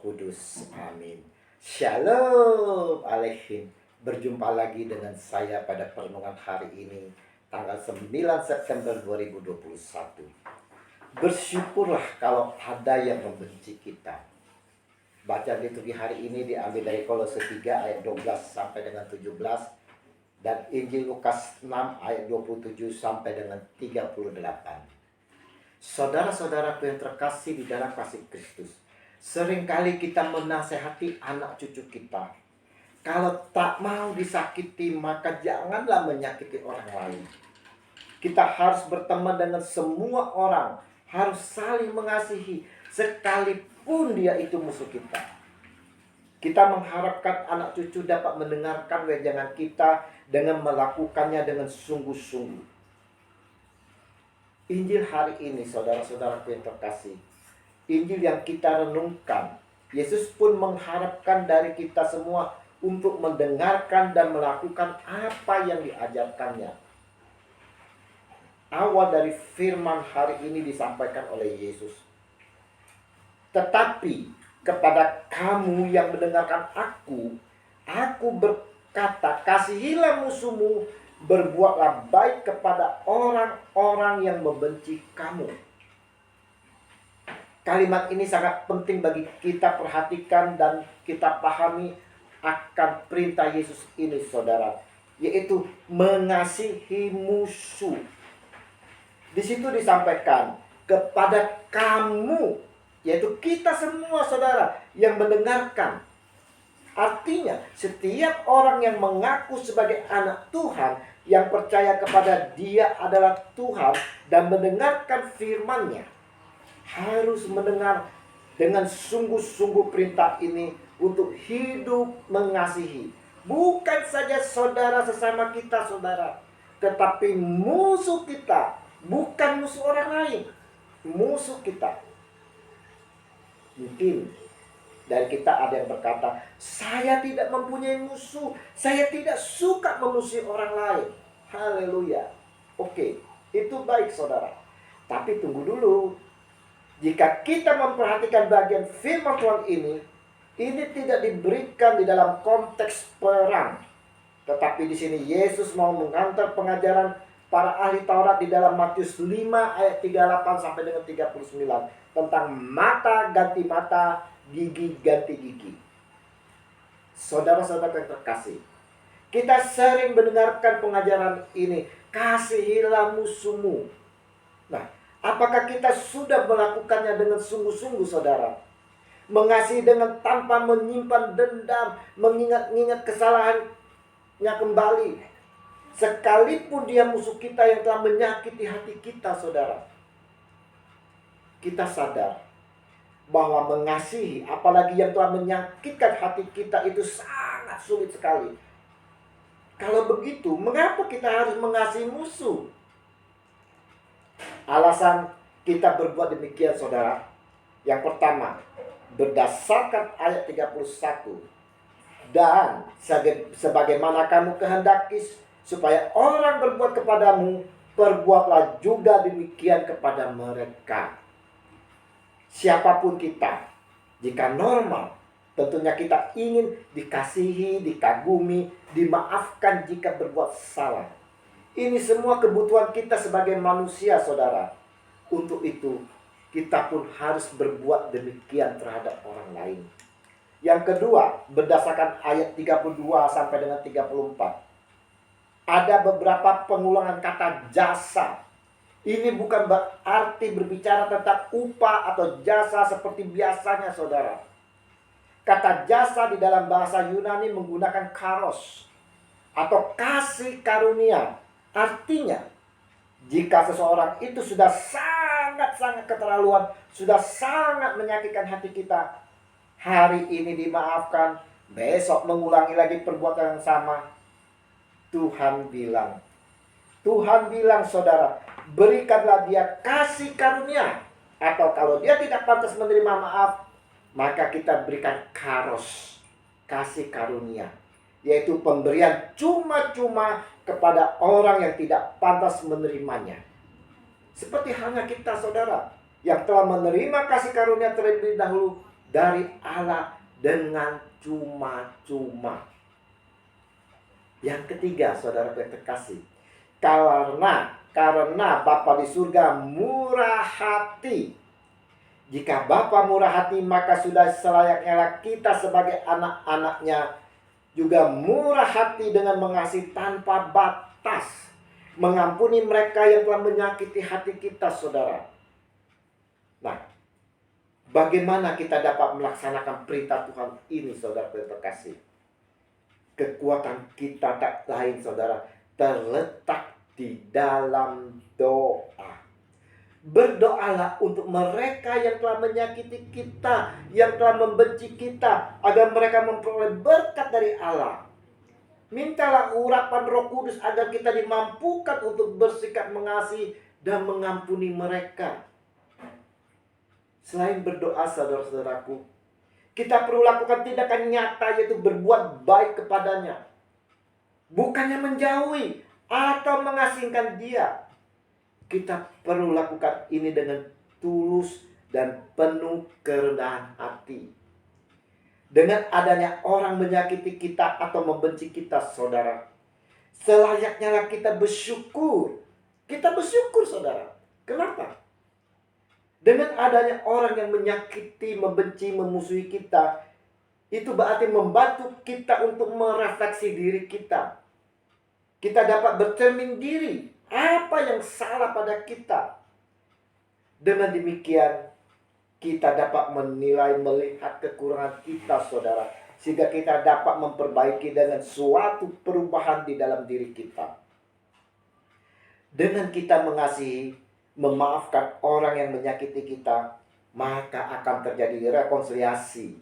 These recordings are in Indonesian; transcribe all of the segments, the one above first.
Kudus. Amin. Shalom Aleichem. Berjumpa lagi dengan saya pada perenungan hari ini, tanggal 9 September 2021. Bersyukurlah kalau ada yang membenci kita. Bacaan liturgi hari ini diambil dari Kolose 3 ayat 12 sampai dengan 17 dan Injil Lukas 6 ayat 27 sampai dengan 38. Saudara-saudaraku yang terkasih di dalam kasih Kristus, seringkali kita menasehati anak cucu kita, kalau tak mau disakiti maka janganlah menyakiti orang lain. Kita harus berteman dengan semua orang, harus saling mengasihi sekalipun dia itu musuh kita. Kita mengharapkan anak cucu dapat mendengarkan wejangan kita dengan melakukannya dengan sungguh-sungguh. Injil hari ini, saudara-saudaraku yang terkasih, Injil yang kita renungkan, Yesus pun mengharapkan dari kita semua untuk mendengarkan dan melakukan apa yang diajarkannya. Awal dari firman hari ini disampaikan oleh Yesus. Tetapi kepada kamu yang mendengarkan aku berkata, kasihilah musuhmu, berbuatlah baik kepada orang-orang yang membenci kamu. Kalimat ini sangat penting bagi kita perhatikan dan kita pahami akan perintah Yesus ini, saudara, yaitu mengasihi musuh. Di situ disampaikan kepada kamu, yaitu kita semua, saudara, yang mendengarkan. Artinya, setiap orang yang mengaku sebagai anak Tuhan, yang percaya kepada Dia adalah Tuhan dan mendengarkan firman-Nya, harus mendengar dengan sungguh-sungguh perintah ini untuk hidup mengasihi. Bukan saja saudara sesama kita, saudara, tetapi musuh kita. Bukan musuh orang lain, musuh kita. Mungkin dari kita ada yang berkata, saya tidak mempunyai musuh, saya tidak suka memusuhi orang lain. Haleluya. Oke, itu baik, saudara. Tapi tunggu dulu. Jika kita memperhatikan bagian firman Tuhan ini tidak diberikan di dalam konteks perang. Tetapi di sini Yesus mau mengantar pengajaran para ahli Taurat di dalam Matius 5 ayat 38 sampai dengan 39 tentang mata ganti mata, gigi ganti gigi. Saudara-saudara yang terkasih, kita sering mendengarkan pengajaran ini, kasihilah musuhmu. Nah, apakah kita sudah melakukannya dengan sungguh-sungguh, saudara? Mengasihi dengan tanpa menyimpan dendam, mengingat-ingat kesalahannya kembali. Sekalipun dia musuh kita yang telah menyakiti hati kita, saudara. Kita sadar bahwa mengasihi, apalagi yang telah menyakitkan hati kita, itu sangat sulit sekali. Kalau begitu, mengapa kita harus mengasihi musuh? Alasan kita berbuat demikian, saudara, yang pertama, berdasarkan ayat 31. Dan sebagaimana kamu kehendaki supaya orang berbuat kepadamu, perbuatlah juga demikian kepada mereka. Siapapun kita, jika normal, tentunya kita ingin dikasihi, dikagumi, dimaafkan jika berbuat salah. Ini semua kebutuhan kita sebagai manusia, saudara. Untuk itu, kita pun harus berbuat demikian terhadap orang lain. Yang kedua, berdasarkan ayat 32 sampai dengan 34. Ada beberapa pengulangan kata jasa. Ini bukan berarti berbicara tentang upah atau jasa seperti biasanya, saudara. Kata jasa di dalam bahasa Yunani menggunakan karos atau kasih karunia. Artinya, jika seseorang itu sudah sangat-sangat keterlaluan, sudah sangat menyakitkan hati kita, hari ini dimaafkan, besok mengulangi lagi perbuatan yang sama, Tuhan bilang, saudara, berikanlah dia kasih karunia. Atau kalau dia tidak pantas menerima maaf, maka kita berikan karos, kasih karunia, yaitu pemberian cuma-cuma kepada orang yang tidak pantas menerimanya. Seperti halnya kita, saudara, yang telah menerima kasih karunia terlebih dahulu, dari Allah dengan cuma-cuma. Yang ketiga, saudara terkasih, karena Bapa di surga murah hati. Jika Bapa murah hati, maka sudah selayaknya kita sebagai anak-anaknya juga murah hati dengan mengasihi tanpa batas, mengampuni mereka yang telah menyakiti hati kita, saudara. Nah, bagaimana kita dapat melaksanakan perintah Tuhan ini, saudara terkasih? Kekuatan kita tak lain, saudara, terletak di dalam doa. Berdoalah untuk mereka yang telah menyakiti kita, yang telah membenci kita, agar mereka memperoleh berkat dari Allah. Mintalah urapan Roh Kudus agar kita dimampukan untuk bersikap mengasihi dan mengampuni mereka. Selain berdoa, saudara-saudaraku, kita perlu lakukan tindakan nyata, yaitu berbuat baik kepadanya. Bukannya menjauhi atau mengasingkan dia. Kita perlu lakukan ini dengan tulus dan penuh kerendahan hati. Dengan adanya orang menyakiti kita atau membenci kita, saudara, selayaknya kita bersyukur. Kita bersyukur, saudara. Kenapa? Dengan adanya orang yang menyakiti, membenci, memusuhi kita, itu berarti membantu kita untuk merefleksi diri kita. Kita dapat bercermin diri, apa yang salah pada kita. Dengan demikian, kita dapat menilai, melihat kekurangan kita, saudara, sehingga kita dapat memperbaiki dengan suatu perubahan di dalam diri kita. Dengan kita mengasihi, memaafkan orang yang menyakiti kita, maka akan terjadi rekonsiliasi.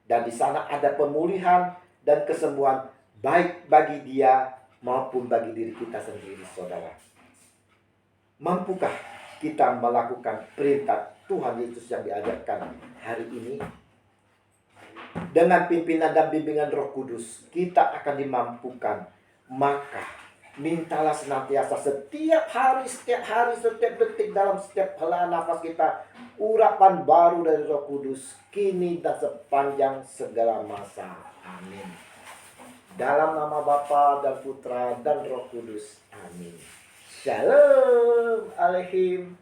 Dan di sana ada pemulihan dan kesembuhan, baik bagi dia maupun bagi diri kita sendiri, saudara. Mampukah kita melakukan perintah Tuhan Yesus yang diajarkan hari ini? Dengan pimpinan dan bimbingan Roh Kudus, kita akan dimampukan. Maka mintalah senantiasa setiap hari, setiap detik, dalam setiap helaan nafas kita, urapan baru dari Roh Kudus, kini dan sepanjang segala masa. Amin. Dalam nama Bapa dan Putra dan Roh Kudus. Amin. Shalom Aleichem.